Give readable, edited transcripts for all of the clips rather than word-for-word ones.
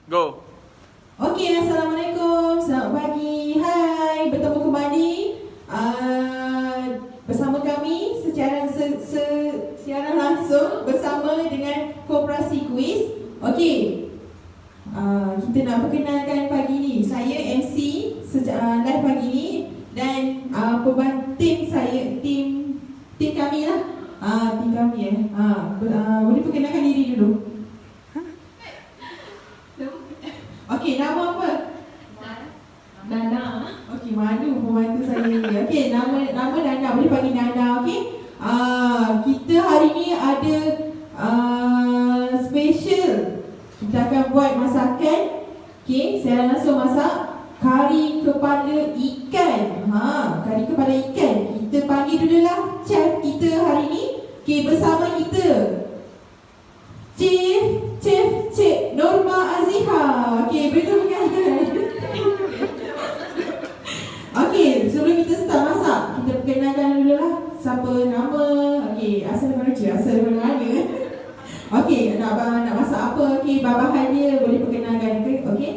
Go. Okey, Assalamualaikum. Selamat pagi. Hai, bertemu kembali bersama kami secara langsung bersama dengan Koperasi Quiz. Okey. Kita nak perkenalkan pagi ni. Saya MC live pagi ni dan tim saya, tim kami lah. Tim kami boleh perkenalkan diri dulu. Okey, nama apa? Nana. Okey, malu pembantu saya ni. Okey, nama Nana, boleh panggil Nana, okey? Kita hari ni ada special. Kita akan buat masakan. Okey, saya langsung masak kari kepala ikan. Kari kepala ikan. Kita panggil dululah chef kita hari ni. Okey, bersama kita Chef Cik Norma Aziha. Okey, beritahukan. Okey, sebelum kita start masak, kita perkenalkan dululah siapa nama. Okey, asal daripada mana? Okey, nak masak apa? Okey, bahan dia boleh perkenalkan ke? Okey.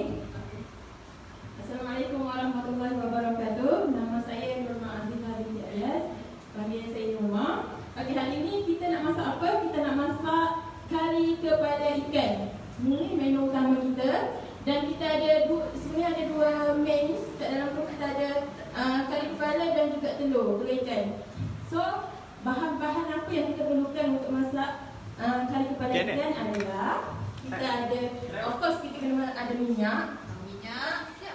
Assalamualaikum warahmatullahi wabarakatuh. Nama saya Norma Aziha binti Ayaz. Panggil saya Norma. Okey, hari ni kita nak masak apa? Kita nak masak kari kepala ikan. Ini menu utama kita. Dan kita ada sebenarnya ada dua main. Kat dalam tu kita ada kari kepala dan juga telur ikan. So, bahan-bahan apa yang kita perlukan untuk masak kari kepala ikan adalah kita ada, of course kita kena ada minyak.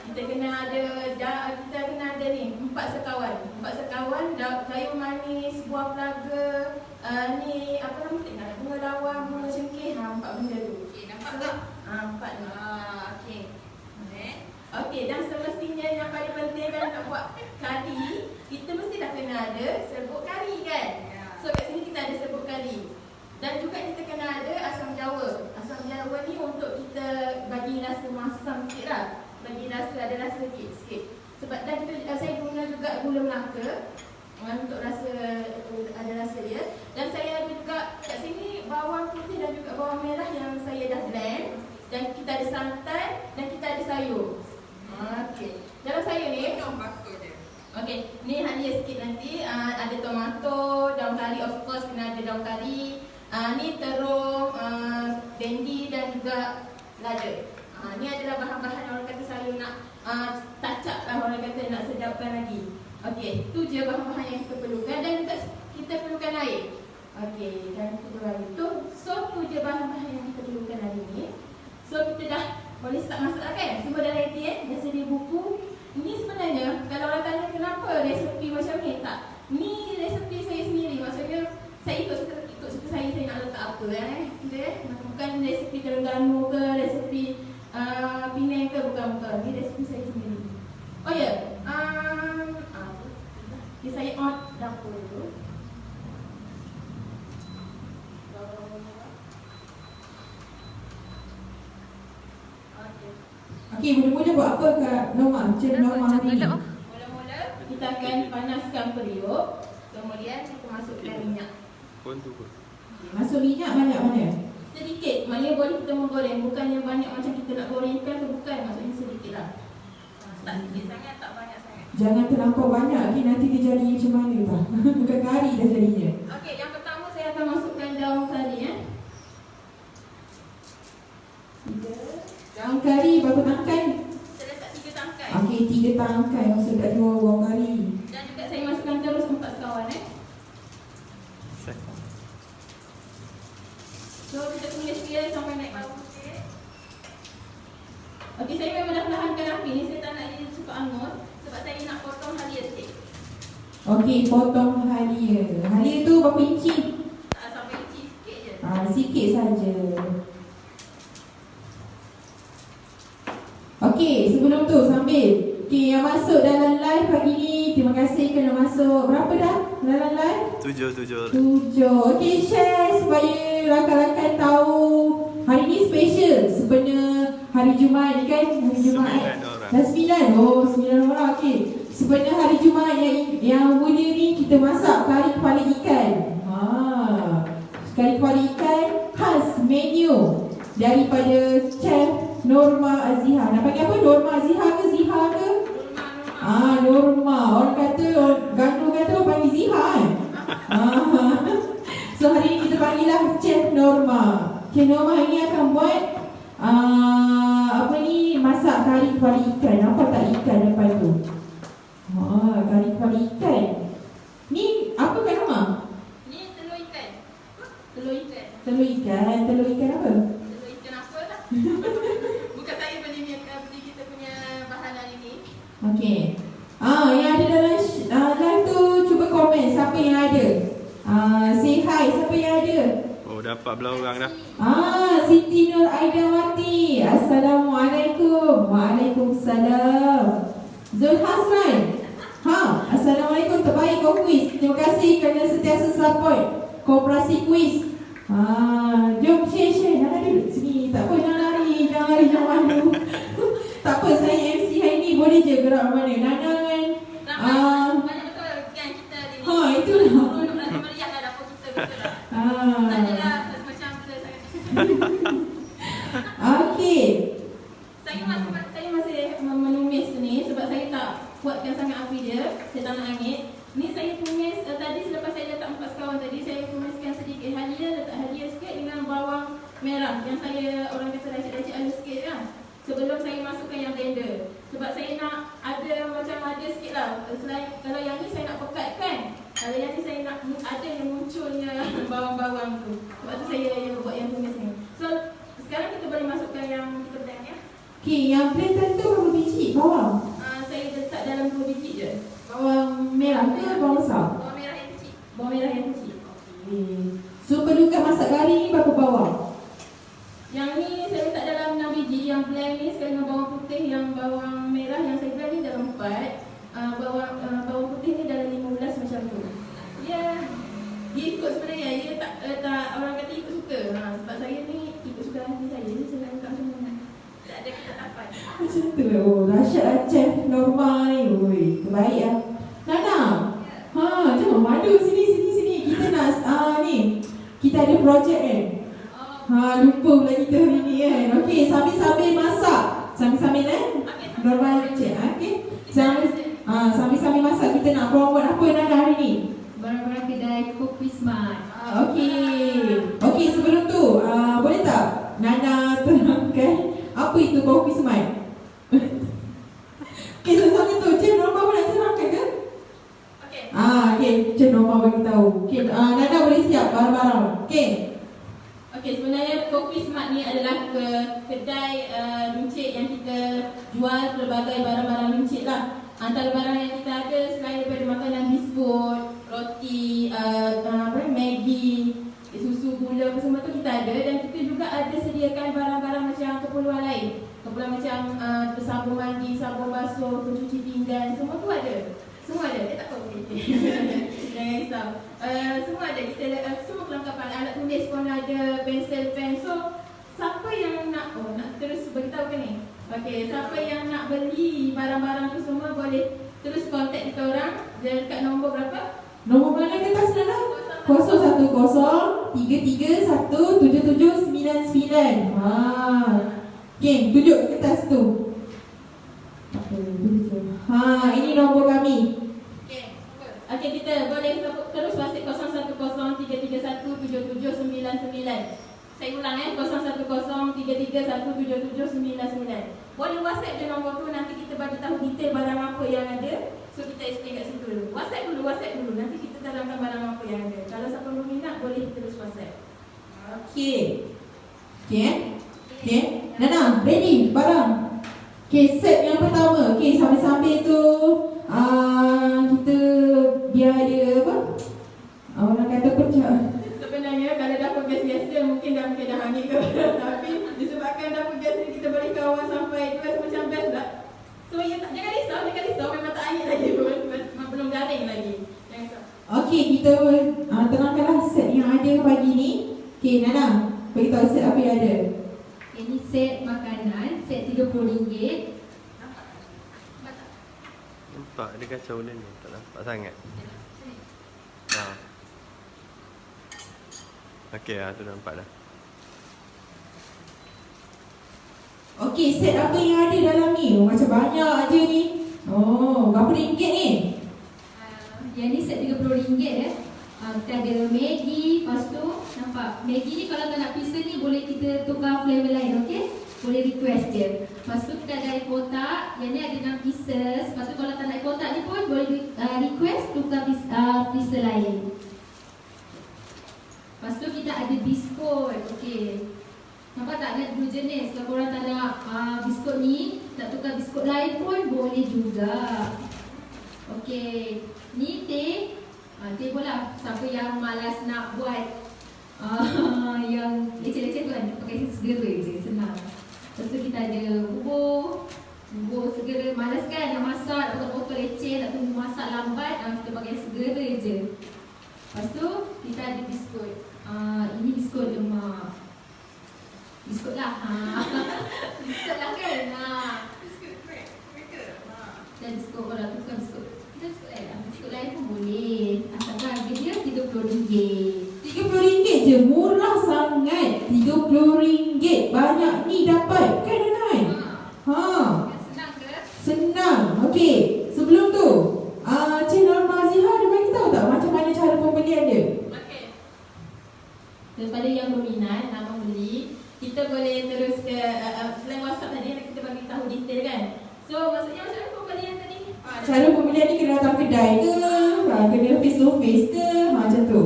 Kita kena ada ni 4 sekawan kayu manis, buah pelaga, ni apa nama tu, bunga lawang, bunga cengkeh, 4 benda tu. Okey, nampak tak? 4 ni. Okey. Okey, dan semestinya yang paling penting kalau nak buat kari, kita mesti dah kena ada serbuk kari kan? So kat sini kita ada serbuk kari. Dan juga kita kena ada asam jawa. Asam jawa ni untuk kita bagi rasa masam sikit lah. Bagi rasa, ada rasa sikit. Sebab dan kita, saya guna juga gula Melaka untuk rasa, ada rasa dia. Dan saya ada juga kat sini bawang putih dan juga bawang merah yang saya dah blend. Dan kita ada santan dan kita ada sayur. Okey. Dalam sayur ni okey, ni hanya sikit nanti. Ada tomato, daun kari, of course kena ada daun kari. Ni terung, bendi dan juga lada. Ni adalah bahan-bahan orang kata saya nak touch up lah, orang kata nak sedapkan lagi. Okey, tu je bahan-bahan yang kita perlukan dan juga kita perlukan air. Okey, dan kedua hari tu. So tu je bahan-bahan yang kita perlukan hari ni. So kita dah boleh start masak lah kan? Semua dah ready dah sedia buku. Ini sebenarnya kalau orang tanya kenapa resepi macam ni, tak. Ni resepi saya sendiri. Maksudnya saya ikut suka saya nak letak apa bukan resepi Terengganu ke, resepi Penang ke, bukan. Ni resepi saya sendiri. Oh ya, saya on dapur dulu. Okey, mula-mula buat apa Kak Norma? Cik Norma hari ni? Mula-mula kita akan panaskan periuk. Kemudian kita masukkan minyak. Masuk minyak banyak mana? Sedikit, maknanya boleh kita menggoreng. Bukan yang banyak macam kita nak goreng ikan tu, bukan. Maksudnya sedikit lah. Tak sedikit sangat, tak banyak sangat. Jangan terlampau banyak, okay, nanti dia jadi macam mana tak? Bukan kari dah jadinya. Okey, yang pertama saya akan masukkan daun kari Daun kari berapa tangkai? Saya letak 3 tangkai. Okey, 3 tangkai masuk kat dua bawang kari. Dan juga saya masukkan terus 4 sekawan So kita tumis dia sampai naik bau sikit. Okey, saya memang dah perlahankan api ni. Saya tak nak dia cepat angus sebab saya nak potong halia sikit. Okey, potong halia. Halia tu berapa inci? Tak sampai inci, sikit je. Sikit saja. Okey, sebelum tu sambil yang masuk dalam live pagi ni, terima kasih kerana masuk. Berapa dah dalam live? 7. Okey, share supaya rakan-rakan tahu. Hari ni special. Sebenarnya hari Jumaat ni kan, hari Jumaat. 9 orang. Dah 9. Oh, 9 orang. Okey. Sebenarnya hari Jumaat yang mulia ni kita masak kari kepala ikan. Kari kepala ikan khas menu daripada chef Norma Aziha. Nak panggil apa? Norma Aziha ke Ziha ke? Norma. Orang kata, gandung kata orang panggil Ziha kan? So hari ni kita panggillah Chef Norma. Chef Norma hari ni akan buat apa ni, masak kari kepala ikan. Nampak tak ikan depan tu? Kari kepala ikan. Ni apa Kak Norma? Ni telur ikan. Telur ikan. Telur ikan. Telur ikan apa? Telur ikan apa lah. Bukan saya beli kita punya bahan hari ni. Okey. Yang ada dalam live tu cuba komen siapa yang ada. Say hi siapa yang ada. Oh, dapat belah orang dah. Siti Nur Aidawati. Assalamualaikum. Waalaikumsalam. Zul Hasran. Assalamualaikum. Terbaik kau kuis. Terima kasih kerana sentiasa support Koperasi Kuis. Jom share. Jangan duduk sini. Tak apa, jangan lari. Jangan malu. Tak apa, saya MC hari ni boleh je gerak mana. Nana kan. Banyak betul kan kita hari ni. Itulah. Rasa meriah lah dapur kita betul lah. Tak adalah macam kita sangat. Okey. Saya masih menulis ni sebab saya tak kuatkan sangat api dia. Saya tak nak angin. Ni saya tumis tadi selepas saya letak 4 sekawan tadi, saya tumiskan sedikit letak halia sikit dengan bawang merah yang saya orang kata racik-racik halus sikit kan. Sebelum saya masukkan yang blender. Sebab saya nak ada macam ada sikit lah. Selain kalau yang ni saya nak pekatkan. Kalau yang ni saya nak ada yang munculnya bawang-bawang tu. Sebab tu saya yang buat yang tumis ni. So sekarang kita boleh masukkan yang kita blend ya. Okey, yang blender tu berapa biji bawang? Saya letak dalam 2 biji je. Bawang merah ke bawang besar? Bawang merah yang kecil. Bawang merah yang kecil. Okey. So perlukan masak kari ni berapa bawang? Yang ni saya letak dalam 6 biji. Yang blend ni sekali dengan bawang putih, yang bawang merah yang saya blend ni dalam 4. Bawang putih ni dalam 15 macam tu. Ya, dia ikut sebenarnya. Dia tak orang kata ikut suka. Sebab saya ni ikut suka hati saya. Jadi saya nak letak macam mana. Tak ada ketetapan. Macam tu. Oh, dahsyat lah Chef Norma ni. Oi, terbaik lah. Nana. Jom madu sini. Kita nak ni. Kita ada projek kan. Lupa pula kita hari ni kan. Okey, sambil masak. Sambil Norma cek. Okey. Sambil masak kita nak promote apa Nana hari ni? Barang-barang kedai Kopi Smart. Okey, sebelum tu boleh tak Nana terangkan apa itu Kopi Smart? Okey, sesuatu tu Cik Norma pun nak terangkan ke? Okey. Okey, Cik Norma bagi tahu. Okey, Nana boleh siap barang-barang. Okey. Okey, sebenarnya Kopi Smart ni adalah kedai runcit yang kita jual pelbagai barang-barang runcit lah. Antara barang yang kita ada selain daripada makanan biskut, roti, Maggi, susu, gula, semua tu kita ada. Dan kita juga ada sediakan barang-barang macam keperluan lain. Keperluan macam sabun mandi, sabun basuh, pencuci pinggan, semua tu ada. Semua ada, dia tak tahu. Jangan risau. Semua ada, kita semua kelengkapan. Alat tulis pun ada, pensel, pen. So, siapa yang nak terus beritahu ke ni? Okey, siapa yang nak beli barang-barang tu semua boleh terus kontak kita orang. Dia dekat nombor berapa? Nombor mana ke atas Nana? 010-331-7799. Okey, tunjuk ke atas tu. Ini nombor kami. Okey, kita boleh terus WhatsApp 0103317799. Saya ulang 0103317799. Boleh WhatsApp je nombor tu, nanti kita bagi tahu detail barang apa yang ada. So kita explain kat situ dulu. WhatsApp dulu. Nanti kita terangkan barang apa yang ada. Kalau siapa berminat boleh terus WhatsApp. Okey. Nana, ready barang. Okey, set yang pertama. Okey, sambil-sambil tu kita biar ada apa? Orang kata pecah. Sebenarnya kalau dapur gas biasa mungkin dah hangit ke. Tapi disebabkan dapur gas ni kita boleh kawal sampai gas macam best pula. So jangan risau, memang tak hangit lagi pun. Belum garing lagi. Jangan risau. Okey, kita terangkanlah set yang ada pagi ni. Okey, Nana, beritahu set apa yang ada. Ini set makanan, set RM30. Nampak dia kacau benda ni. Tak nampak sangat. Okey, tu nampak dah. Okey, set apa yang ada dalam ni? Oh, macam banyak aja ni. Oh, berapa ringgit ni? Yang ni set RM30 ya. Kita ada Maggi, lepas tu nampak Maggi ni kalau tak nak pizza ni boleh kita tukar flavor lain, okey? Boleh request je. Lepas tu kita ada air kotak, yang ni ada 6 pieces. Lepas tu kalau tak nak air kotak ni pun boleh request tukar pizza lain. Lepas tu kita ada biskut, okey. Nampak tak ada 2 jenis. Kalau korang tak nak biskut ni, tak tukar biskut lain pun boleh juga. Okey, ni teh. Teh pun lah, siapa yang malas nak buat yang leceh-leceh tu kan, pakai segera je, senang. Lepas tu kita ada bubur segera, malas kan nak masak, nak potong leceh, nak tunggu masak lambat, kita pakai segera je. Lepas tu kita ada biskut. Ini biskut lemak. Biskut lah. Biskut lah kan. Biskut cracker. Dan biskut orang tukar biskut. Kita biskut lain pun boleh. Asalkan harga dia RM30. RM30 je, murah sangat. RM30. Banyak ni dapat kan Nanai? Senang ke? Senang. Okey, sebelum tu Cik Norma Azihah dia bagi tahu tak macam mana cara pembelian dia? Okey. Daripada yang berminat nak membeli, kita boleh terus ke selain WhatsApp tadi kita bagi tahu detail kan. So maksudnya macam mana pembelian tadi? Cara pembelian ni kena datang kedai ke? Kena face to face ke? Macam tu.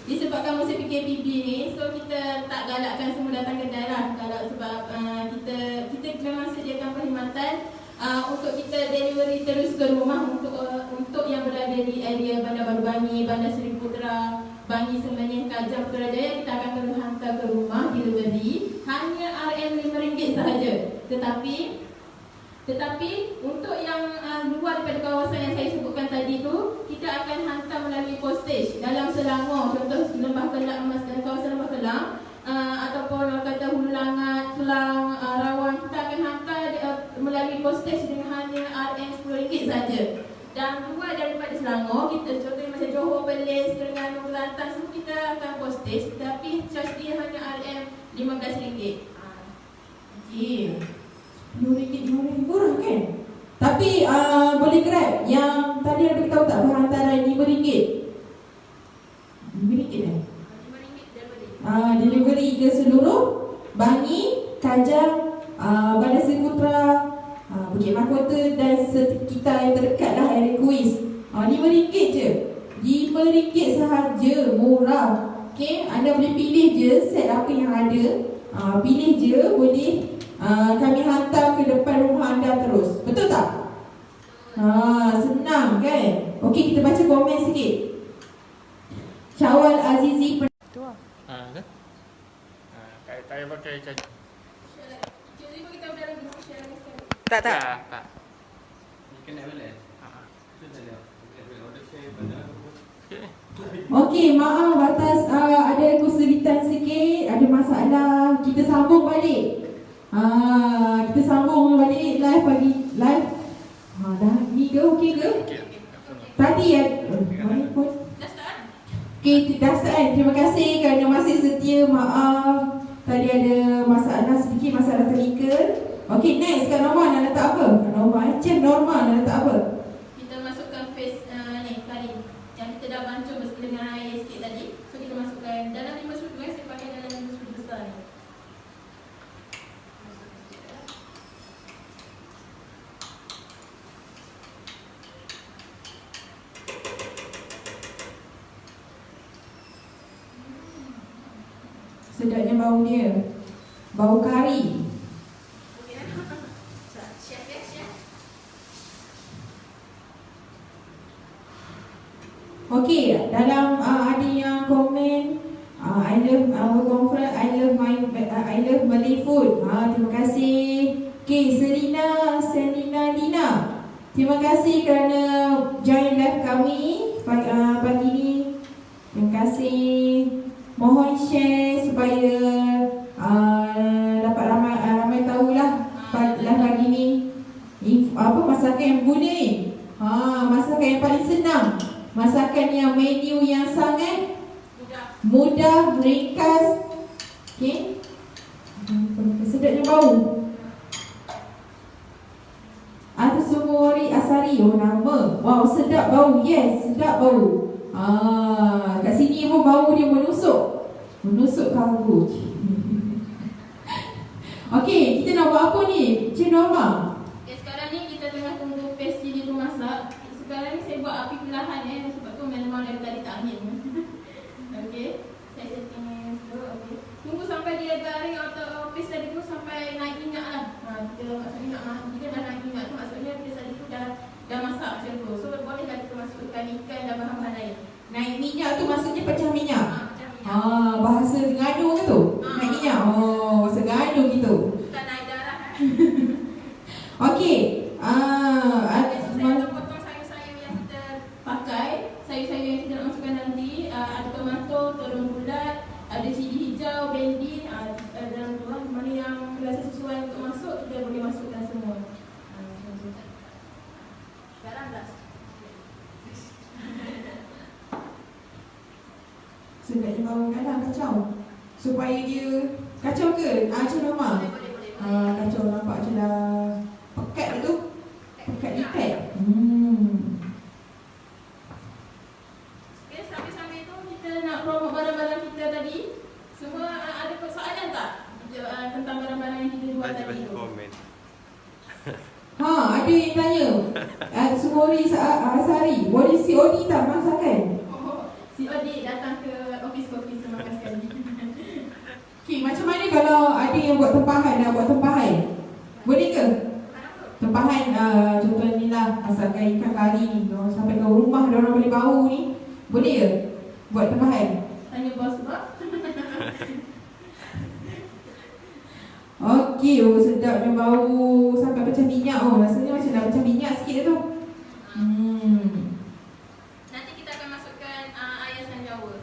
Disebabkan musim PKPB ni, so kita tak galakkan semua datang kedai lah. Kalau sebab kita memang sediakan perkhidmatan untuk kita delivery terus ke rumah untuk yang berada di area Bandar Baru Bangi, Bandar Seri Putra, Bangi Semenyih, Kajang, Putrajaya, kita akan terus hantar ke rumah delivery hanya RM5 sahaja. Tetapi untuk yang luar daripada kawasan yang saya sebutkan tadi tu, kita akan hantar melalui postage dalam Selangor, contoh Lembah Kelang, kawasan Lembah Kelang, ataupun orang kata Hulu Langat, Kelang, Rawang, kita akan hantar melalui postage dengan hanya RM10 saja. Dan luar daripada Selangor, kita contohnya macam Johor, Perlis, Terengganu, Kelantan, semua kita akan postage, tapi charge dia hanya RM15. Okey. RM10 murah kan? Tapi boleh grab yang tadi ada beritahu tak hantaran RM5? RM5 kan? RM5 Delivery ke seluruh Bangi, Kajang, Bandar Seri Putra, Bukit Mahkota dan sekitar yang terdekat lah area kuis. RM5 je. RM5 sahaja, murah. Okey, anda boleh pilih je set apa yang ada. Pilih je, boleh kami hantar ke depan rumah anda terus. Betul tak? Senang kan? Okey, kita baca komen sikit. Syawal Azizi Tu lah. Kan? Tak payah pakai charger. Tak. Ni kena balance. Itu tak ada. Order saya pada Okey, maaf atas ada kesulitan sikit, ada masalah. Kita sambung balik. Kita sambung balik live pagi live. Dah ni ke okey ke? Tadi mana pun. Okey, dah start. Terima kasih kerana masih setia. Maaf tadi ada masalah sedikit, masalah teknikal. Okey, next Kak Norma nak letak apa? Kak Norma, Cik Norma nak letak apa? Kita masukkan paste ni tadi yang kita dah bancuh bersama dengan air sikit tadi. So kita masukkan dalam 5 sudu, saya pakai dalam 5 sudu besar ni. Sedapnya bau dia. Bau kari. Okey, dalam ada yang komen I love our conference, I love Malay food. Terima kasih. Okey, Selina Lina. Terima kasih kerana join live kami pagi ni. Terima kasih. Mohon share supaya dapat ramai tahulah live pagi ni. Apa masakan yang guna ni? Masakan yang paling senang. Masakan yang menu yang sangat mudah, ringkas. Okey. Sedapnya bau. Sumori Asari. Oh, nama. Wow, sedap bau. Yes, sedap bau. Kat sini pun bau dia menusuk. Menusuk kalbu. Okey, kita nak buat apa ni? Cik Norma. Okay, sekarang ni kita tengah tunggu pastry dia tu masak. Sekarang ni saya buat api perlahan sebab tu memang dari tadi tak angin. Okey, saya setting dulu. Okey, tunggu sampai dia garing atau pastry tadi tu sampai naik minyak lah. Kita maksudnya kita dah naik minyak tu maksudnya pastry tadi tu dah masak macam tu. So bolehlah kita masukkan ikan dan bahan-bahan lain. Naik minyak tu maksudnya pecah minyak. Pecah minyak. Bahasa Terengganu ke tu? Naik minyak. Oh, bahasa Terengganu gitu. Bukan naik darah. Okey. Saya akan potong sayur-sayur yang kita pakai. Sayur-sayur yang kita nak masukkan nanti ada tomato, terung bulat, ada cili hijau, bendi, dan mana yang rasa sesuai untuk masuk kita boleh masukkan semua. Sekarang dah. Sedapnya bau kadang kacau. Supaya dia kacau ke? Cik Norma. Boleh. Kacau nampak macam dah pekat tu. Pekat lipat. Okay, sambil-sambil tu kita nak promote barang-barang kita tadi. Semua ada persoalan tak? Tentang barang-barang yang kita jual tadi tu. komen. Ada yang tanya. Sumori Asari. Boleh COD tak masakan? Si Odi datang ke office kopi terima kasih sekali. Okay, macam mana kalau ada yang buat tempahan, nak buat tempahan? Boleh ke? Tempahan contoh ni lah, asalkan ikan kari ni sampai ke rumah dia orang boleh bau ni. Boleh ke? Buat tempahan? Tanya bos bos. Okey, sedapnya bau sampai pecah minyak. Rasanya macam dah pecah minyak sikit tu. Nanti kita akan masukkan air asam jawa.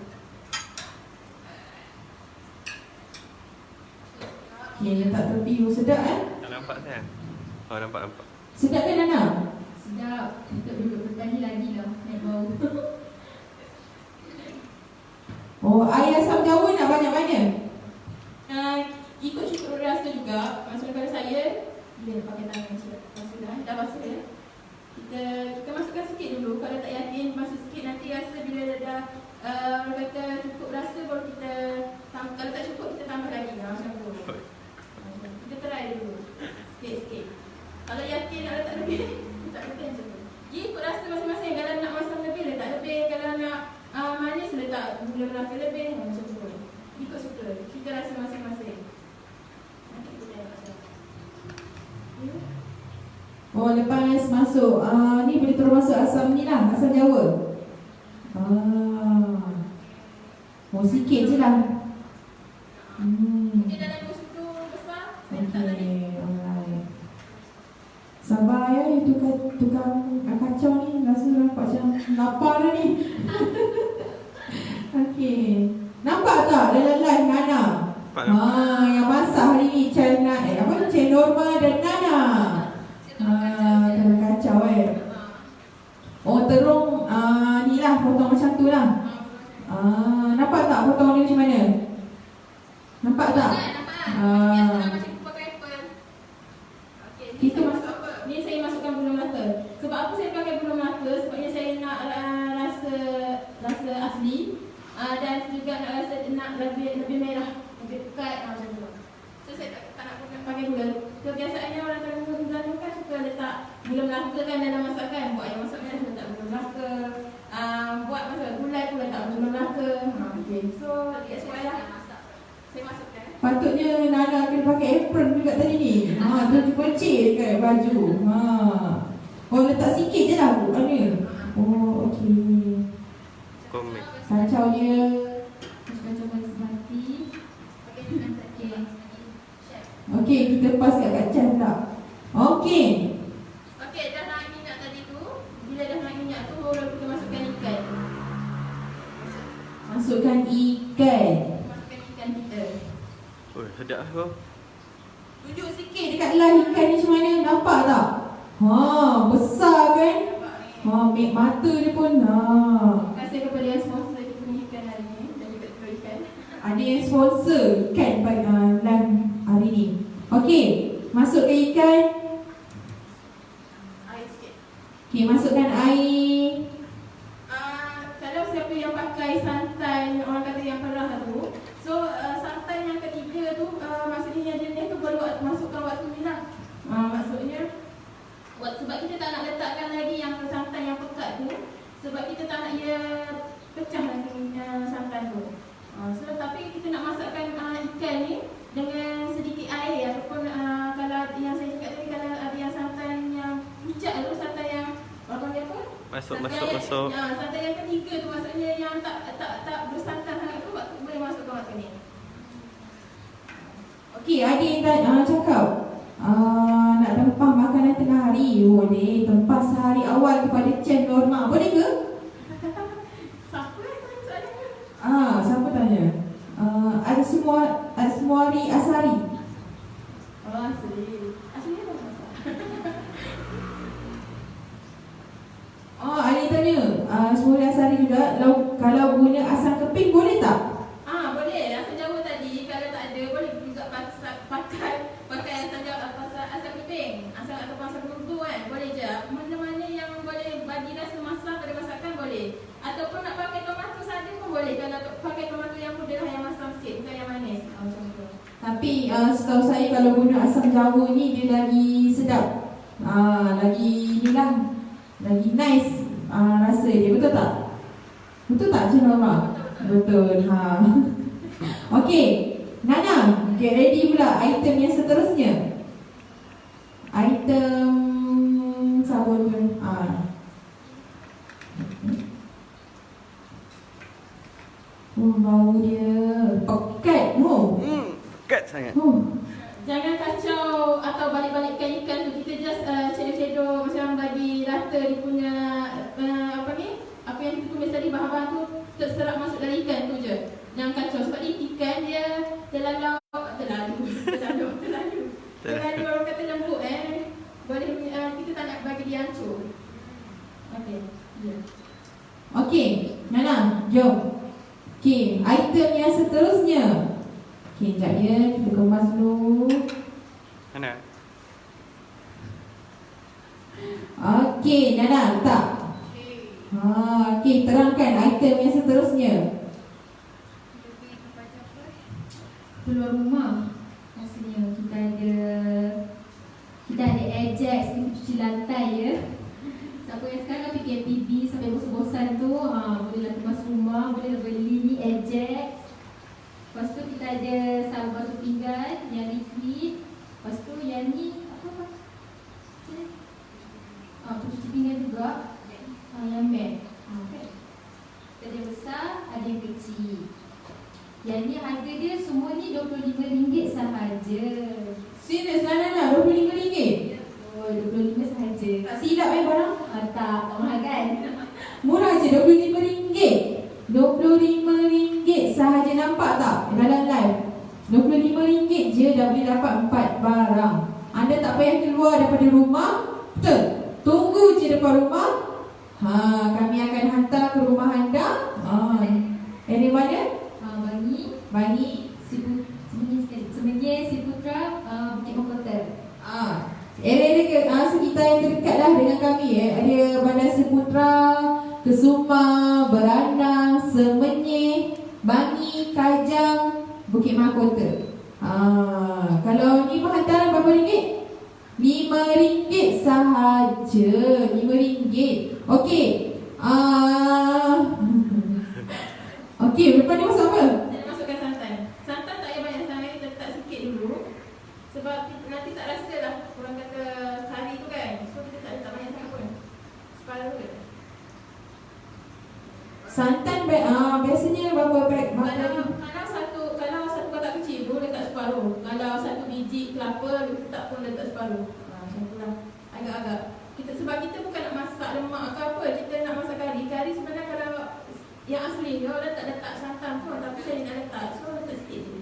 Okey, letak tepi. Sedap Tak nampak saya? Oh, nampak. Sedap kan Nana? Sedap. Untuk duduk bertani lagi lah. Naik bau. Air asam jawa nak banyak-banyak? Ikut cukup rasa juga. Maksudnya pada saya, bila nak pakai tangan dah basuh ya. Kita masukkan sikit dulu. Kalau tak yakin, masuk sikit nanti rasa bila dah orang kata cukup rasa baru kita kalau tak cukup kita tambah lagi macam tu. Kita try dulu. Sikit-sikit. Kalau yakin nak letak lebih, letak lebih macam tu. Dia ikut rasa masing-masing. Kalau nak masam lebih, letak lebih. Kalau nak manis, letak gula melaka lebih. Macam tu. Ikut suka. Kita rasa masing-masing. Nanti kita tengok macam Lepas masuk ni boleh terus masuk asam ni lah, asam jawa. Sikit je lah. Mungkin dalam 2 sudu besar, saya letak tadi. Alright. Sabar ya, tukang kacau ni. Rasa nampak macam lapar dah ni. Okey. Nampak tak dalam live Nana? Yang masak hari ni Cik Norma dan Nana. Terung kacau terung ni lah, potong macam tu lah. Nampak tak potong ni macam mana? Nampak tak? Biasalah macam kita pakai apple. Okey, Kita ni saya masukkan gula melaka. Sebab apa saya pakai gula melaka? Sebabnya saya nak rasa asli dan juga nak rasa lebih merah, lebih pekat macam tu. So saya tak nak pakai gula. Kebiasaannya orang Terengganu kan suka letak gula melaka kan dalam masakan. Buat ayam masak merah letak gula melaka. Buat masak gulai pun letak gula melaka. Okay. So that's why lah saya masukkan. Patutnya Nana kena pakai apron juga tadi ni. Baju percik dekat baju. Letak sikit je lah bu. Okey. Komen. Kacau dia. Macam-macam balik mati. Okey, kita pas kat kacang pula. Okey. Okey, dah naik minyak tadi tu. Bila dah naik minyak tu baru kita masukkan ikan. Masukkan ikan. Masukkan ikan kita. Sedap lah. Tunjuk sikit dekat live ikan ni macam mana. Nampak tak? Besar kan? Mek mata dia pun. Terima kasih kepada yang sponsor kita punya ikan hari ni dan juga telur ikan. Ada yang sponsor ikan live hari ni. Okey, masukkan ikan. Air Okey, masukkan air. Kalau siapa yang pakai santan, orang kata yang perah tu, so santan yang ketiga tu maksudnya yang jenis tu baru masukkan waktu ni lah. Maksudnya sebab kita tak nak letakkan lagi yang santan yang pekat tu, sebab kita tak nak ia pecah lagi santan tu. So tapi kita nak masakkan ikan ni dengan sedikit air ataupun kalau yang saya cakap tadi, kalau ada yang santan yang pucat tu, santan yang apa panggil apa? Masuk. Santan yang ketiga tu maksudnya yang tak bersantan sangat tu boleh masukkan waktu ni. Okey, ada yang cakap nak tempah makanan tengah hari. Boleh tempah sehari awal kepada chef Norma. Boleh ke? Siapa yang tanya soalan ni? Siapa tanya? Ada Asmari Asari. Asli. Asli apa masak? Ada yang tanya, Asmari Asari juga, kalau guna asam keping boleh tak? Boleh. Asam jawa tadi kalau tak ada boleh juga pakai asam keping, asam ataupun asam buntu kan. Boleh je. Mana-mana yang boleh bagi rasa masak pada masakan boleh. Ataupun nak pakai tomato saja pun boleh. Kalau pakai tomato yang muda lah, yang masam sikit, bukan yang manis. Macam tu. Tapi setahu saya kalau guna asam jawa ni dia lagi sedap. Lagi nice rasa dia. Betul tak? Betul tak Cik Norma? Betul. Okey, Nana, get ready pula item yang seterusnya. Item sabun pun. Bau dia pekat. Pekat sangat. Jangan kacau atau balik-balikkan ikan tu. Kita just cedok-cedok macam bagi rata dia punya apa yang kita tulis tadi, bahan-bahan tu terserap masuk dalam ikan tu je. Jangan kacau sebab ikan dia terlalu orang kata lembut boleh kita tak nak bagi dia hancur. Okey. Ya. Okey, Nana, jom. Okey, item yang seterusnya. Okey, sekejap ya, kita kemas dulu. Mana? Okey, Nana, letak. Okey, terangkan item yang seterusnya. Keluar rumah. Maksudnya kita ada Ajax, kita cuci lantai ya. Siapa yang sekarang PKPB sampai bosan-bosan tu, bolehlah kemas rumah, boleh beli ni Ajax. Lepas tu kita ada sabun basuh pinggan yang liquid. Lepas tu yang ni apa? Cuci pinggan juga. Yang matte. Ada yang besar, ada yang kecil. Yang ni harga dia semua ni RM25 sahaja. Serius lah Nana, RM25? Oh, RM25 sahaja. Tak silap barang? Tak mahal kan? Murah je, RM25. RM25 sahaja, nampak tak dalam live? RM25 je dah boleh dapat 4 barang. Anda tak payah keluar daripada rumah. Betul? Tunggu je depan rumah. Kami akan hantar ke rumah anda. Dari mana? Bangi Sebenarnya Siputra, Bukit Mengkota. Area sekitar yang terdekat lah dengan kami ada Bandar Seputra, Kesuma, Berana, Semenyih, Bangi, Kajang, Bukit Mahkota. Kalau ni penghantaran berapa ringgit? RM5 sahaja. RM5. Okey. Okey, lepas ni masuk apa? Saya masukkan santan. Santan tak payah banyak sangat, kita letak sikit dulu. Sebab nanti tak rasa lah orang kata kari tu kan. So kita tak letak banyak sangat pun. Separuh je. Santan biasanya berapa beg? Kalau satu kotak kecil tu letak separuh. Kalau satu biji kelapa letak pun letak separuh. Macam tu lah. Agak-agak. Sebab kita bukan nak masak lemak ke apa. Kita nak masak kari. Kari sebenarnya kalau yang asli dia orang tak letak santan pun. Tapi saya nak letak. So letak sikit je.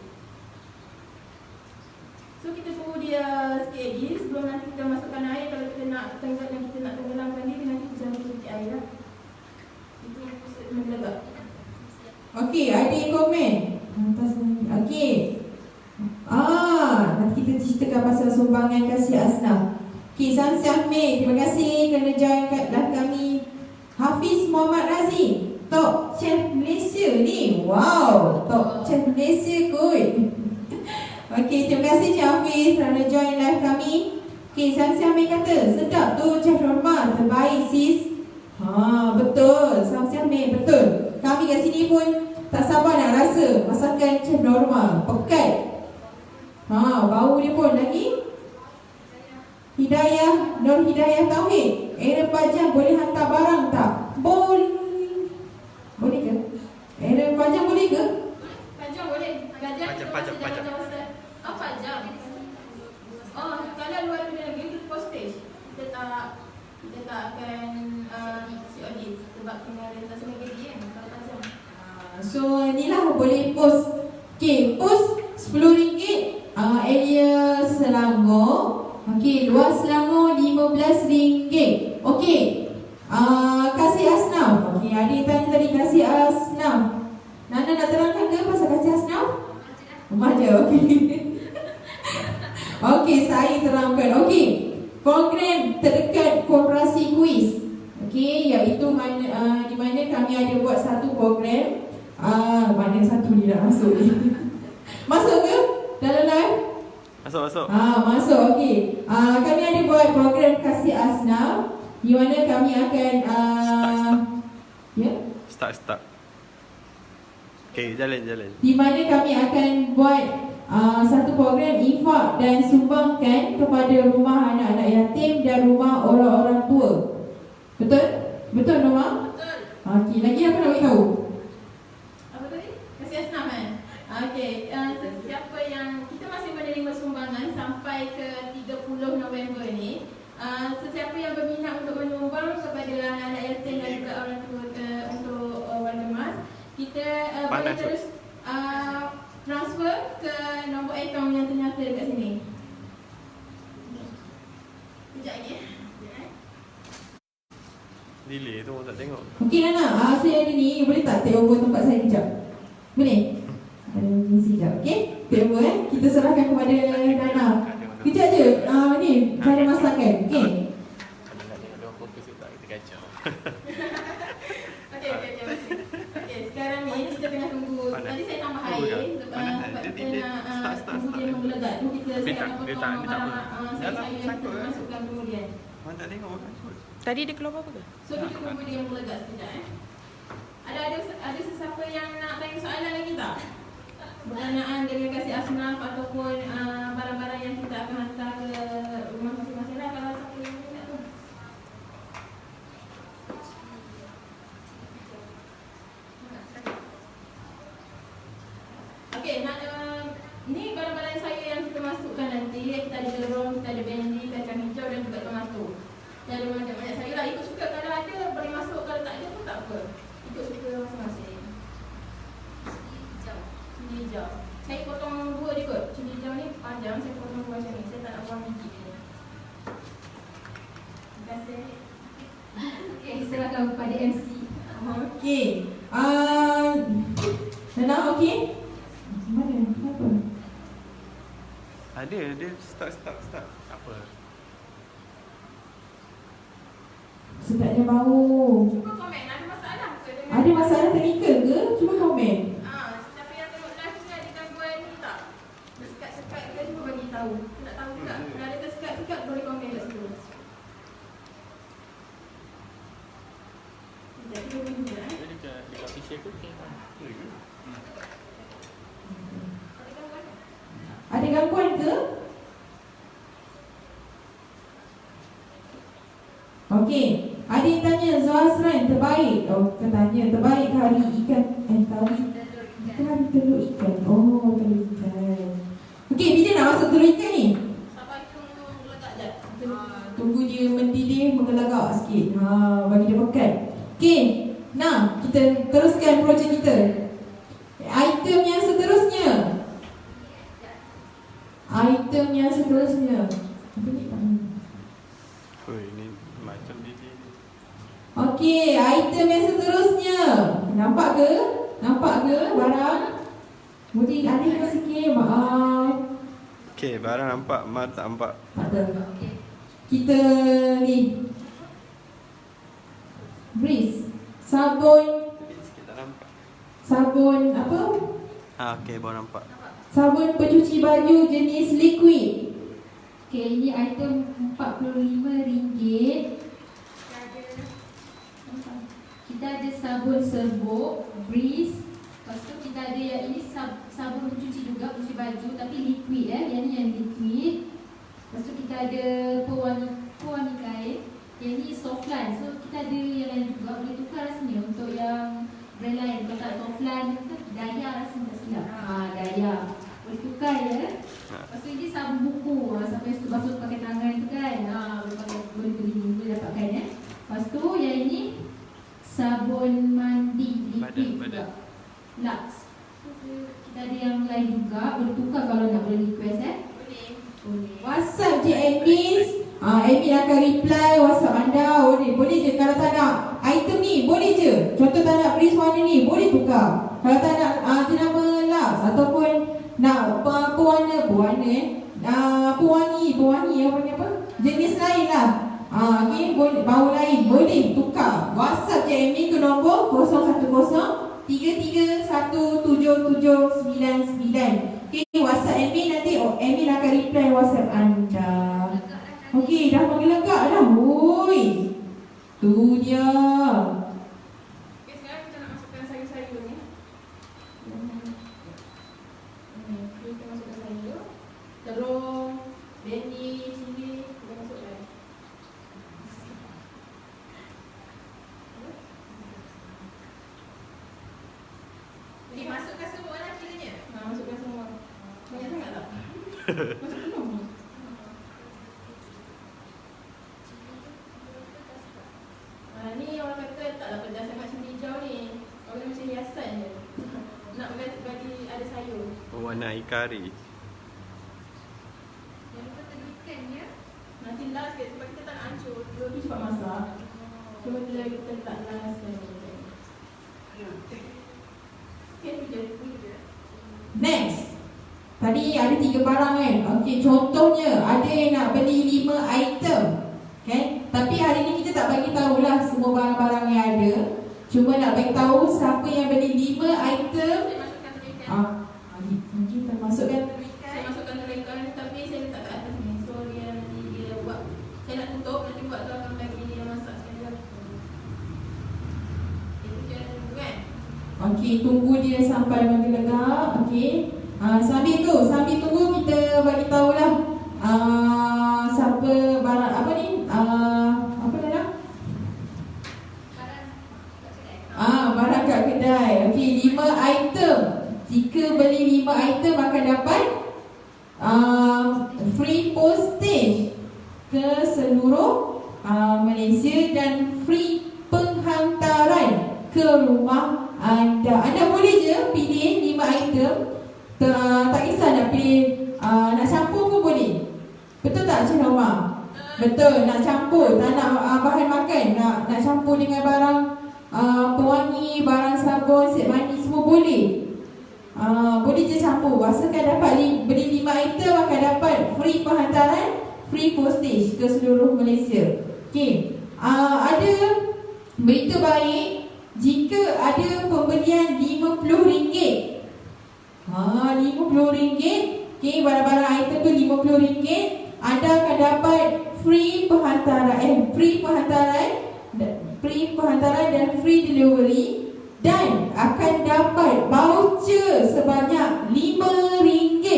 So kita tunggu dia sikit lagi. Sebelum nanti kita masukkan air. Kalau kita nak tenggelamkan dia, nanti kita campur sikit air lah. Itu mengelegak. Okey, ada yang komen atas ni. Okey. Nanti kita ceritakan pasal sumbangan kasih asnaf. Okey, Samsiah Mei, terima kasih kerana join kat live kami. Hafiz Muhammad Razi, Top Chef Malaysia ni. Wow, Top Chef Malaysia kot. Okey, terima kasih Cik Hafiz kerana join live kami. Okey, Samsiah Mei kata, sedap tu Chef Norma, terbaik sis. Betul, Samsiah Mei, betul. Kami kat sini pun tak sabar nak rasa masakan Chef Norma, pekat. Bau dia pun lagi. Hidayah, Nur Hidayah Tauhid, Aaron Pajang boleh hantar barang tak? Boleh. Boleh ke? Aaron Pajang boleh ke? Pajang boleh. Pajang. Pajang. Oh, kalau luar negeri itu postage. Kita tak akan COD sebab kena rentas negeri kan. Kalau pajang. So inilah boleh post. Okay, post RM10 area Selangor. Okay, luas Selangor RM15. Okay, Kasih Asnaf. Okay, adik tanya tadi Kasih Asnaf. Nana nak terangkan ke pasal Kasih Asnaf? Rumah je, okay. Okay, saya terangkan. Okay, program terdekat koperasi kuis. Okay, iaitu di mana kami ada buat satu program. Mana satu ni nak masuk ni? Masuk ke? Dalam live? Masuk. Masuk, okey. Kami ada buat program Kasih Asnaf di mana kami akan Start. Okay, jalan. di mana kami akan buat satu program infak dan sumbangkan kepada rumah anak-anak yatim dan rumah orang-orang tua. Betul? Betul, Norma? Betul. Okey, lagi apa nak beritahu? Apa tadi? Kasih Asnaf kan? Okey, siapa yang kita masih menerima sumbangan sampai ke 30 November ni. Sesiapa yang berminat untuk menyumbang kepada anak-anak yatim dan juga orang tua untuk warga emas, kita boleh terus transfer ke nombor akaun yang ternyata dekat sini. Sekejap lagi. Delay tu orang tak tengok. Okey Nana, saya ada ni, boleh tak take over tempat saya kejap? Boleh? Ada misi sekejap, okey? Take over kita serahkan kepada Nana. Kejap je, ni cara masakan, okey? Kalau nak tengok dia fokus tak, kita kacau. Okey, sekarang ni kita tengah tunggu. Tadi saya tambah air sebab kita nak tunggu dia menggelegar. Tu kita siapkan potong barang sayur yang kita masukkan kemudian. Orang tak tengok. Tadi dia keluar apa ke? So kita tunggu dia menggelegar sekejap. Ada sesiapa yang nak tanya soalan lagi tak? Berkenaan dengan Kasih Asnaf ataupun barang-barang yang kita akan hantar ke rumah masing-masing lah, kalau siapa yang minat tu. Okey, ni barang-barang saya yang kita masukkan nanti. Kita ada terong, kita ada bendi, kacang hijau dan juga tomato. Kita ada banyak-banyak sayur lah. Ikut suka, kalau ada boleh masuk, kalau tak ada pun tak apa. Ikut suka masing-masing. Cili hijau. Saya potong dua je kot. Cili hijau ni panjang, saya potong dua macam ni. Saya tak nak buang biji dia. Terima kasih. Okay, serahkan kepada MC. Okey. Nana, okey? Mana? Apa? Ada, dia start. Apa? Sedapnya bau. Cuba komen, ada masalah ke dengan Ada masalah teknikal ke? Cuba komen. siapa yang tengok live ni ada gangguan ni tak? Sekat-sekat ke, cuba bagi tahu. Saya nak tahu juga. Kalau ada tersekat-sekat boleh komen kat situ. Sekejap, kita tunggu je Dia dekat PC aku okey. Ada gangguan ke? Okey. Ada yang tanya Zuhasran terbaik. Katanya terbaik kari ikan. Kari telur ikan. Oh, telur ikan. Okey, bila nak masuk telur ikan ni? Sampai tunggu letak je. Tunggu dia mendidih, menggelagak sikit. Bagi dia pekat. Okey. Nah, kita teruskan projek kita. Item yang seterusnya. Apa ni? Ini macam DJ. Okey, item yang seterusnya. Nampak ke barang? Mudi adik sikit, maaf. Okey, barang nampak, mak tak nampak. Tak ada. kita ni Breeze sabun Sikit tak nampak. sabun apa? Okey, baru nampak. Sabun pencuci baju jenis liquid. Okay, ini item RM45. Kita ada sabun serbuk Breeze. Lepas tu kita ada yang ini sabun pencuci juga, pencuci baju tapi liquid yang ni yang liquid. Lepas tu kita ada pewangi kain. Yang ni softline. So kita ada yang lain juga, boleh tukar rasanya untuk yang brand lain. Kalau tak softline, Daya rasanya tak silap. Daya. Boleh tukar ya. Lepas tu ini sabun buku. Sampai suka basuh pakai tangan tu kan. Boleh beli, boleh dapatkan ya. Lepas tu yang ini sabun mandi liquid juga. Lux. Kita ada yang lain juga, boleh tukar kalau nak, boleh request Boleh. WhatsApp je admin. Admin akan reply WhatsApp anda. Boleh je. Kalau tak nak item ni, boleh je. Contoh tak nak Breeze warna ni, boleh tukar. Kalau tak nak jenama Lux ataupun nak pewangi apa jenis lain lah. Okay, boleh, bau lain boleh tukar. WhatsApp je admin ke nombor 010-331-779. Okay, WhatsApp admin, nanti admin akan reply WhatsApp anda. Okay, dah menggelegak dah. Hui, tu dia. Okay, sekarang kita nak masukkan sayur-sayur ni. Kita masukkan sayur. Terung, bendi, cili, kita masukkan. Okay, masukkan semua lah kiranya. Masukkan semua. Banyak sangat tak? Masuk penuh. Ni orang kata taklah pedas sangat macam hijau ni. Orang macam hiasan je. Nak bagi ada sayur. Warna air kari. Jangan lupa teguhkan ya. Nanti last sikit sebab kita tak nak hancur. Dia tu cepat masak. Cuma dia kita letak last kan. Okay, je. Next. Tadi ada 3 barang kan. Okey, contohnya ada yang nak beli 5 item. Kan? Tapi hari ni kita tak bagi tahulah semua barang-barang yang ada. Cuma nak bagi tahu siapa yang beli 5 item. Saya masukkan telur ikan. Kita masukkan telur ikan. Saya masukkan telur ikan tapi saya letak kat atas ni. So dia buat. Saya nak tutup, nanti buat tu akan bagi dia masak sekali lagi. Itu je tunggu kan. Okey, tunggu dia sampai menggelegak. Okey. Sambil tunggu kita bagi tahulah siapa barang apa ni? Apa dia? Barang kat kedai. Okey, 5 item. Jika beli 5 item akan dapat free postage ke seluruh Malaysia dan free penghantaran ke rumah anda. Anda boleh je pilih 5 item. Tak kisah nak pilih nak campur pun boleh. Betul tak Cik Norma? Betul, nak campur. Tak nak bahan makan, nak campur dengan barang pewangi, barang sabun, set mandi semua boleh. Boleh je campur. Asalkan dapat beli 5 item akan dapat free penghantaran, free postage ke seluruh Malaysia. Okey. Ada berita baik. Jika ada pembelian RM50, RM50. Okey, barang-barang item tu RM50, anda akan dapat free penghantaran dan free delivery dan akan dapat voucher sebanyak RM5.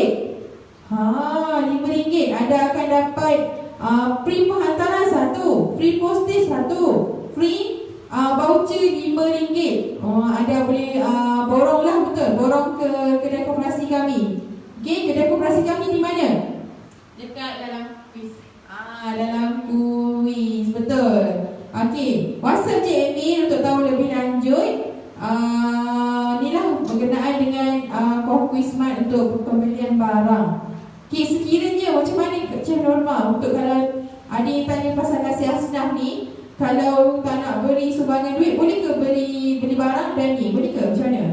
RM5. Anda akan dapat free penghantaran 1, free postage 1, free voucher RM5. Anda boleh boronglah, betul. Borong ke kedai koperasi kami. Okey, kedai koperasi kami di mana? Dekat dalam kuis. Dalam kuis, betul. Okey, WhatsApp je admin untuk tahu lebih lanjut. Inilah berkenaan dengan Kuis Smart untuk pembelian barang. Okey, sekiranya macam mana Cik Norma untuk kalau ada yang tanya pasal nasi asnaf ni, kalau tak nak beri sumbangan duit, boleh ke beli barang dan ni? Boleh ke? Macam mana?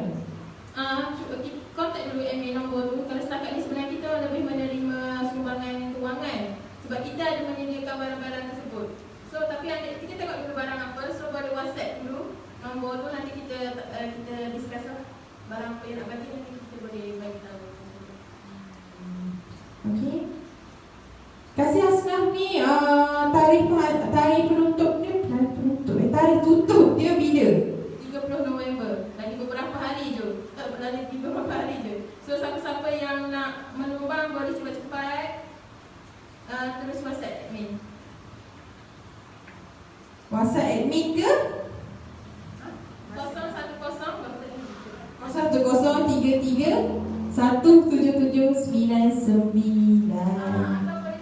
Kontak dulu admin nombor tu. Kalau setakat ni sebenarnya kita lebih menerima sumbangan kewangan. Sebab kita ada menyediakan barang-barang tersebut. So tapi kita tengok dulu barang apa. So boleh WhatsApp dulu nombor tu, nanti kita discuss lah barang apa yang nak bagi, nanti kita boleh bagi tahu. Okey. Kasih Asnaf ni tarikh penutup dia, tarikh tutup dia bila? 30 November. Lagi beberapa hari je. Lagi beberapa hari je. So siapa-siapa yang nak menumbang boleh cepat-cepat terus WhatsApp admin. WhatsApp admin ke? 1033 Atau boleh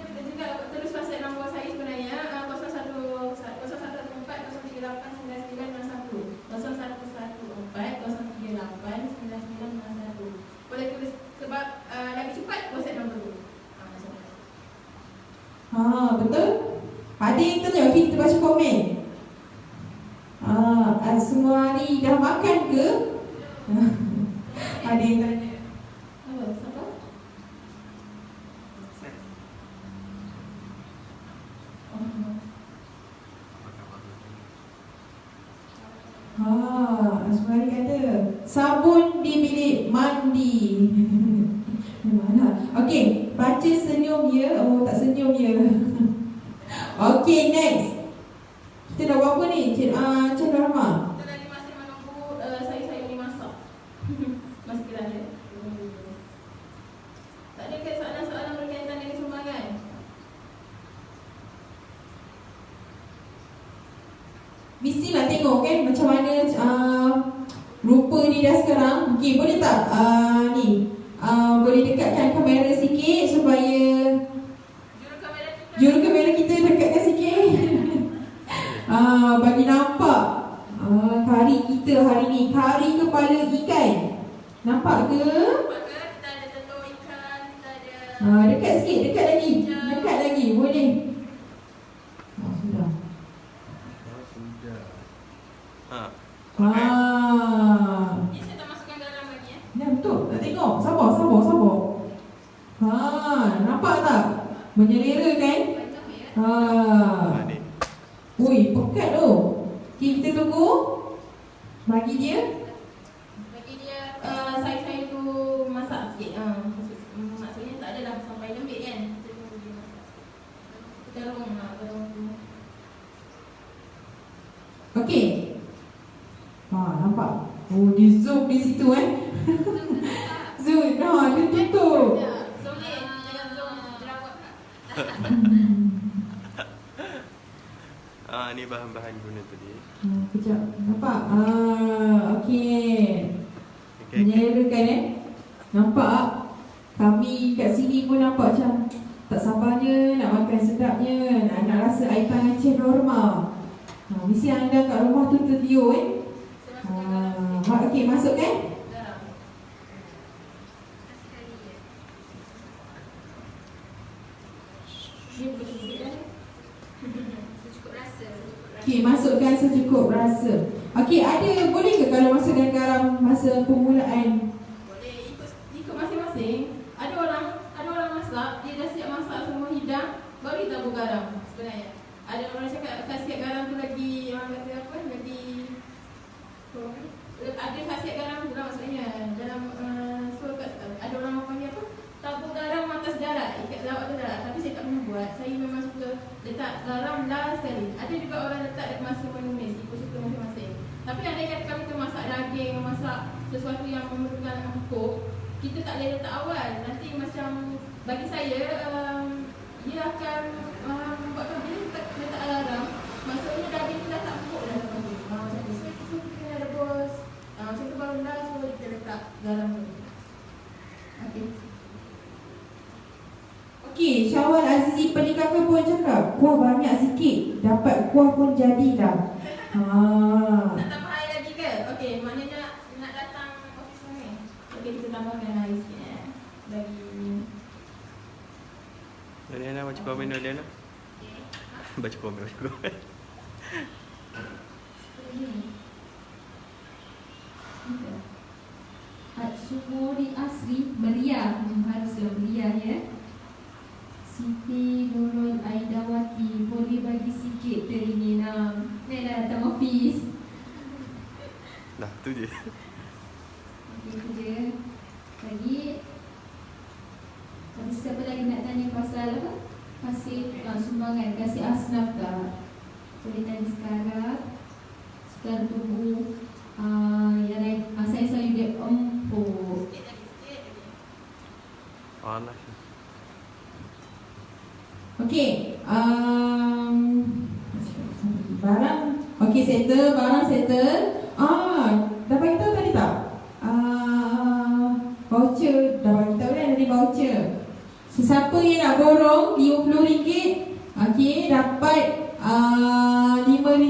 juga terus WhatsApp nombor saya sebenarnya 0114-038-9961. Boleh tulis sebab lagi cepat WhatsApp nombor tu. Betul? Ada yang tanya, okey kita baca komen. Semua ni dah makan ke? Ada yang tanya. Siapa? Asmari kata sabun di bilik mandi. Mana? Okey, baca senyum ya. Oh, tak senyum ya. Okey, next. Kita dah berapa ni? Cik Rahma. Kita lagi masih menunggu saya ni masak. Masih kira ada. Tak ada ke soalan-soalan berkaitan dengan sumbangan? Mestilah tengok kan macam mana rupa ni dah sekarang. Okey, boleh tak boleh dekatkan kamera sikit supaya juru kamera kita dekatkan sikit. Bagi nampak kari kita hari ni, kari kepala ikan. Nampak ke? Kita ada telur ikan, kita ada Dekat sikit, dekat lagi, boleh. Sudah. Ni saya tak masukkan garam lagi ya. Ya betul, nak tengok. Sabar. Nampak tak? Menyelera kan? Ui, pekat tu. Okay, kita tunggu. Bagi dia. Saya tu masak sikit. Maksudnya tak adalah sampai lembik kan. Kita tunggu dia masak sikit. Terung tu. Okey. Nampak. Oh, dia zoom di situ Zoom. Dia tutup. Soleh, jangan zoom jerawat tak. Ni bahan-bahan guna tadi. Kejap. Nampak? Okey. Menyelerakan Nampak? Kami kat sini pun nampak macam tak sabarnya nak makan sedapnya, nak rasa air tangan Cik Norma. Mesti anda kat rumah tu tertiur Okey, masukkan. Okey, masukkan secukup rasa. Okey, boleh ke kalau masukkan garam masa permulaan? Boleh ikut masing-masing. Ada orang masak, dia dah siap masak semua hidang, baru dia tabur garam sebenarnya. Ada orang cakap khasiat garam tu lagi, orang kata apa, lagi ada khasiat garam tu lah maksudnya. Dalam ada orang panggil apa, tabur garam atas darat, ikat lawak tu darat. Tapi saya tak pernah buat. Saya memang suka letak garam last sekali. Ada juga orang letak masa menumis, ikut suka masing-masing. Tapi andai kata kami tu masak daging, masak sesuatu yang memerlukan empuk, kita tak boleh letak awal. Nanti macam bagi saya dia akan buatkan bila kita letak garam, maksudnya daging tu dah tak empuk dah lepas tu. Macam tu. So kita kena rebus. Macam tu baru last baru kita letak garam tu. Okey. Okey, Syawal Azizi Pelikaka pun cakap kuah banyak sikit, dapat kuah pun jadi dah. Nak tambah air lagi ke? Okey, maknanya nak datang office ni. Okey, kita tambahkan air sikit bagi Diana baca komen dulu Diana. Baca komen. Atsumori Asri meriah, haruslah meriah ya. Siti Nurul Aidawati, boleh bagi sikit keinginan. Nelah datang office. Dah, tu je. Okey, itu je. Lagi ada siapa lagi nak tanya pasal apa? Kasih sumbangan, kasih asnaf tak? Boleh tanya sekarang. Sekarang tunggu yang lain. Saya dia empuk. Panas. Okey, barang, okey settle, barang settle. Dah bagi tahu tadi tak? Voucher, dah bagi tahu dah dari voucher. Sesiapa yang nak borong RM50, okey, dapat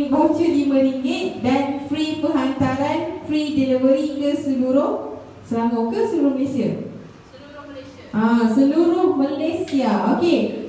voucher RM5 dan free perhantaran, free delivery ke seluruh Selangor ke seluruh Malaysia? Seluruh Malaysia. Seluruh Malaysia. Okey.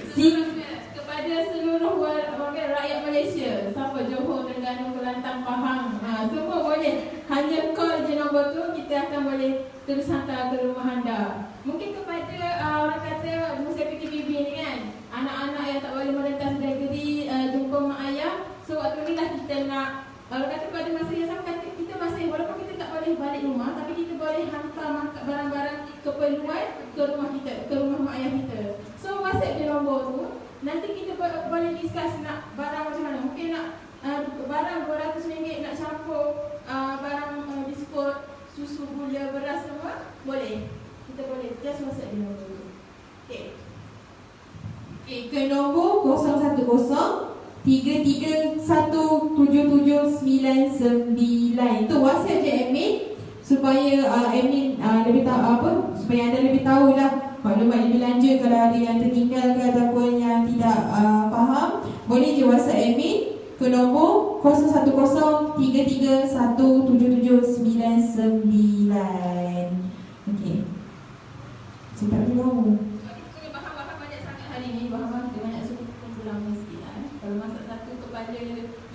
Kepada seluruh warga rakyat Malaysia, siapa Johor, Terengganu, Kelantan, Pahang, semua boleh. Hanya call je nombor tu, kita akan boleh terus hantar ke rumah anda. Mungkin kepada orang kata musim PKPB ni kan, anak-anak yang tak boleh merentas negeri jumpa mak ayah. So waktu ni lah kita nak, orang kata pada masa yang sama, kita masih, walaupun kita tak boleh balik rumah, tapi kita boleh hantar barang-barang keperluan ke rumah kita, ke rumah mak ayah kita. So WhatsApp je nombor tu. Nanti kita boleh discuss nak barang macam mana. Mungkin nak barang RM200 nak campur barang biskut, susu, gula, beras semua, boleh. Kita boleh just WhatsApp je nombor tu. Okay. Okey, ke nombor 01033177999. Itu WhatsApp je admin supaya admin lebih tahu apa, supaya anda lebih tahulah maklumat lebih lanjut. Kalau ada yang tertinggal ke ataupun yang tidak faham, boleh je WhatsApp admin ke nombor 01033177999. Okey. Saya tak boleh tahu. Kita punya bahan-bahan banyak sangat hari ni. Bahan-bahan kita banyak, so kita pulang sikit lah. Kalau masak satu kepala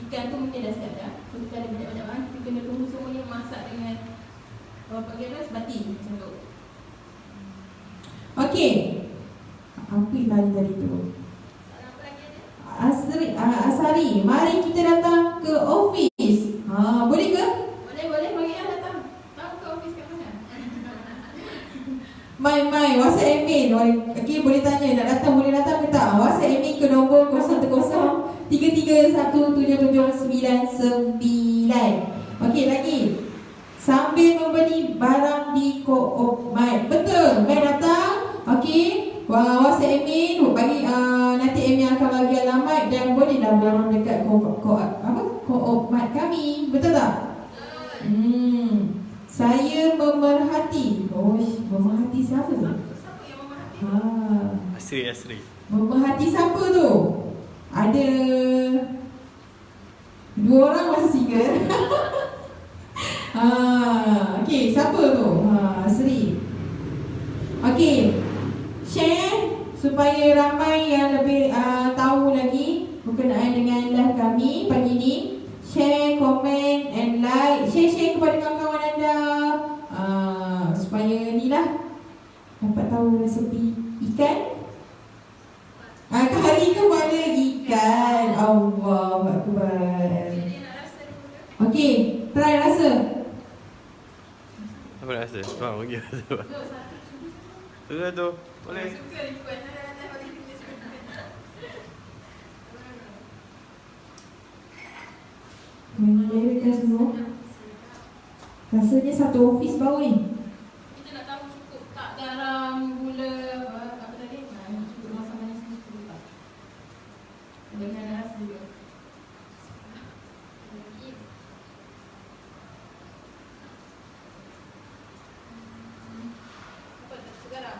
ikan tu mungkin dah siap dah. So kita ada banyak-banyak bahan. Kita kena tunggu semuanya masak dengan pakai rice bati macam tu. Okey. Apa yang tadi tu? Apa lagi ada? Asari, mari kita datang ke office. Boleh ke? Boleh, mari yang datang. Tahu ke office kat mana? Mai, WhatsApp admin. Okey, boleh tanya nak datang, boleh datang ke tak? WhatsApp admin ke nombor 01033177999. Okey, lagi. Sambil membeli barang di Co-op Mart. Betul, mai datang. Okey, WhatsApp admin bagi nanti admin akan bagi alamat dan bolehlah borong dekat Co-op Mart kami. Betul tak? Saya memerhati. Memerhati siapa tu? Siapa yang memerhati? Asri. Memerhati siapa tu? Ada 2 orang masih single. Okey, siapa tu? Asri. Okey. Share supaya ramai yang lebih tahu lagi berkenaan dengan live kami pagi ni. Share, komen and like. Share kepada kawan-kawan anda supaya ni lah dapat tahu resepi ikan. Kari kepada ikan. Allahu Akbar. Okey, try rasa. Apa nak rasa? Bagi rasa. Tu. Boleh. Suka request. Boleh kita suka. Menyelerkan semua. Rasanya satu office bau ni. Kita nak tahu cukup tak garam, gula, apa tadi? Cukup masak manis ni cukup tak? Dengan rasa juga. Apa tak cukup garam?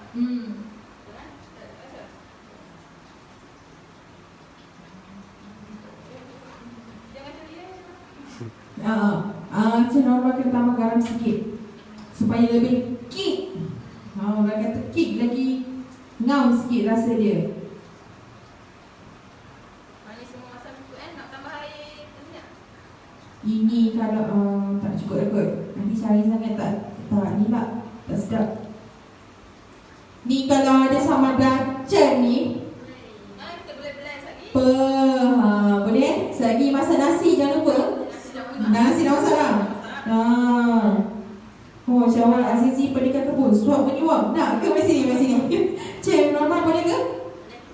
Macam normal kena tambah garam sikit supaya lebih kick. Orang kata kick lagi ngam sikit rasa dia. Manis semua masak cukup kan? Nak tambah air minyak? Ini kalau tak cukup kot. Nanti cari sangat tak ni lah, tak sedap. Ni kalau ada sambal belacan ni, sekali lagi masak nasi jangan lupa. Nasi dah masak dah. Oh, Syawal Azizi Pendekar Kebun, suap menyuap. Nak ke mari sini? Cik, normal boleh ke?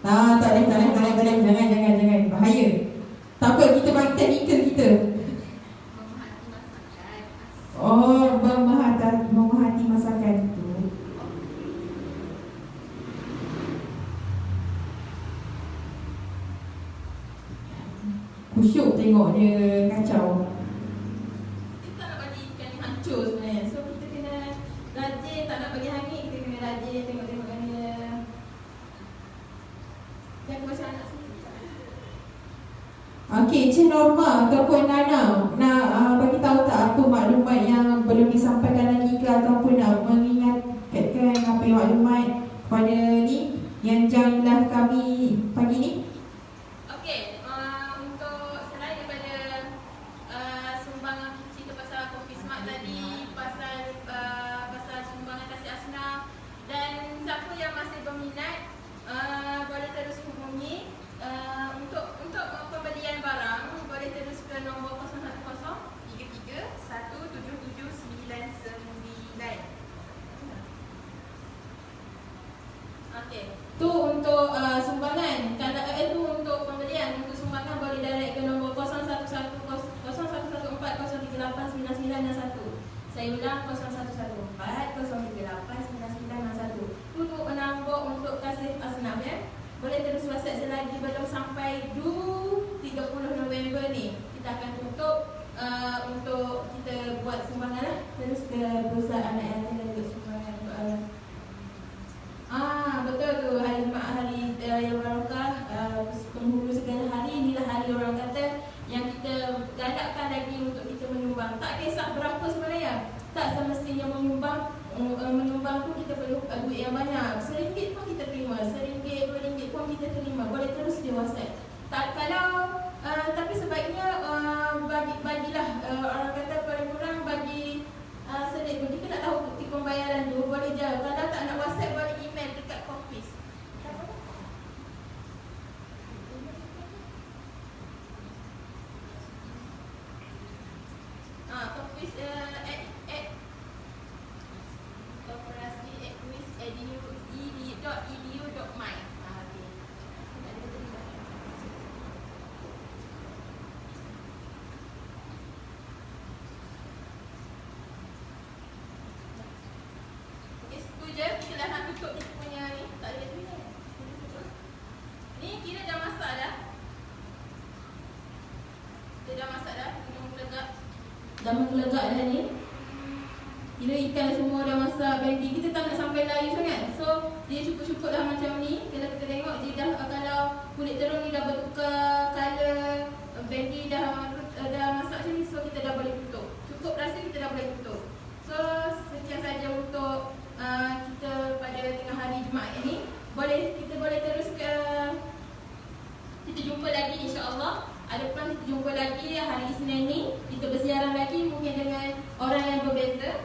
Tak boleh. Jangan. Bahaya. Tak apa, kita bagi teknikal kita. Oh, memahati masakan itu. Khusyuk tengok dia kacau. Kita nak bagi ikan ni hancur sebenarnya. So kita kena rajin, tak nak bagi hangit, kita kena rajin tengok-tengok dia. Jangan macam anak sendiri. Okey, Cik Norma ataupun Nana nak bagi tahu tak apa maklumat yang belum disampaikan lagi ke ataupun nak mengingatkan apa maklumat kepada ni yang janglah kami pagi ni? Okey, untuk selain daripada sumbangan cerita pasal Kopi Smart tadi, pasal sumbangan kasih asnaf, dan siapa yang masih berminat boleh terus hubungi untuk pembelian barang, boleh terus ke nombor 01033177999. Okey, tu untuk sumbangan. Kalau itu untuk pembelian, untuk sumbangan boleh direct ke nombor 0114038991. Saya ulang 0114038991. Tu untuk nombor untuk kasih asnaf ya. Boleh terus WhatsApp selagi belum sampai 30 November ni. Kita akan tutup untuk kita buat sumbangan lah. Terus ke perusahaan anak yatim dan juga sumbangan untuk betul tu, hari Jumaat, hari yang barakah, penghulu segala hari. Inilah hari orang kata yang kita galakkan lagi untuk kita menyumbang. Tak kisah berapa sebenarnya. Tak semestinya menyumbang tu kita perlu duit yang banyak. RM1 pun kita terima, RM1, RM2 pun kita terima. Boleh terus dia WhatsApp. Tapi sebaiknya bagilah orang kata paling kurang bagi selit pun. Kita nak tahu bukti pembayaran tu, boleh je. Kalau tak nak WhatsApp, boleh email dekat Kopis. Kopis koperasi@edu.my. Kita dah nak tutup kita punya ni. Tak ada duit ni. Ni kira dah masak dah. Kita dah masak dah. Kita menggelegak. Dah menggelegak dah ni. Kira ikan semua dah masak. Bendi kita tak nak sampai layu sangat. So dia cukup-cukup dah macam ni. Kalau kita tengok dia dah, kalau kulit terung ni dah bertukar color, bendi dah masak macam ni. So kita dah boleh tutup. Cukup rasa kita dah boleh tutup. So sekian saja untuk kita pada tengah hari Jumaat ini. Kita boleh terus ke, kita jumpa lagi insya-Allah. Ada plan kita jumpa lagi hari Isnin ni. Kita bersiaran lagi mungkin dengan orang yang berbeza.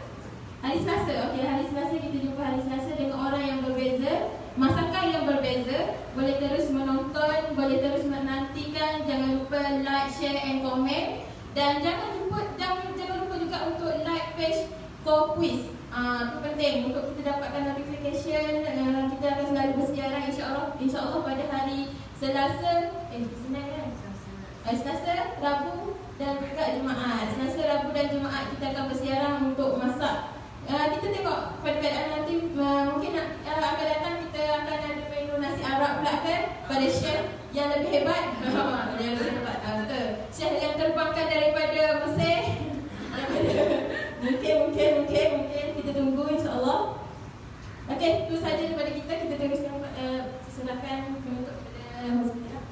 Hari Selasa, okey, hari Selasa kita jumpa hari Selasa dengan orang yang berbeza, masakan yang berbeza. Boleh terus menonton, boleh terus menantikan. Jangan lupa like, share and comment. Dan jangan lupa juga untuk like page Quiz. Itu penting untuk kita dapatkan notification. Kita akan selalu bersiaran insya-Allah pada hari Selasa, Selasa, Rabu dan juga Jumaat. Selasa, Rabu dan Jumaat kita akan bersiaran untuk masak. Kita tengok pada keadaan nanti, mungkin akan datang kita akan ada menu nasi Arab pula kan, pada chef yang lebih hebat. Yang lebih hebat. Betul. Chef yang terbangkan daripada Mesir. Mungkin kita tunggu insya-Allah. Okey, itu saja daripada kita. Kita teruskan serahkan untuk kepada host kita.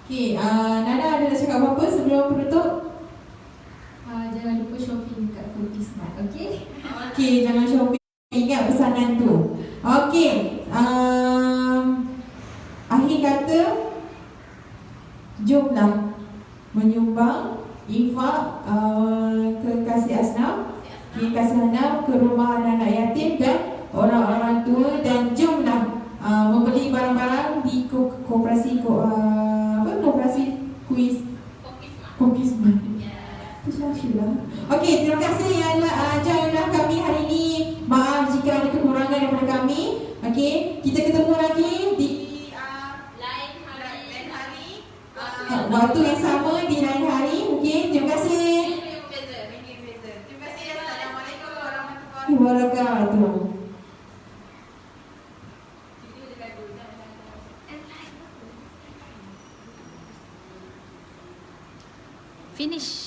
Okey, Nana ada nak cakap apa sebelum penutup? Jangan lupa shopping kat Kopi Smart, okey? Okey, jangan shopping, ingat pesanan tu. Okey, akhir kata, jomlah menyumbang infak ke kasih asnaf, ke rumah anak-anak yatim dan orang-orang tua, dan jomlah membeli barang-barang di koperasi Quiz Kopi semua. Terima Okey, terima kasih yang ajarlah kami hari ini. Maaf jika ada kekurangan daripada kami. Okey, kita ketemu lagi di lain hari. Waktu yang sama di lain hari. Okey, terima kasih. Terima kasih. Assalamualaikum warahmatullahi wabarakatuh. Finish.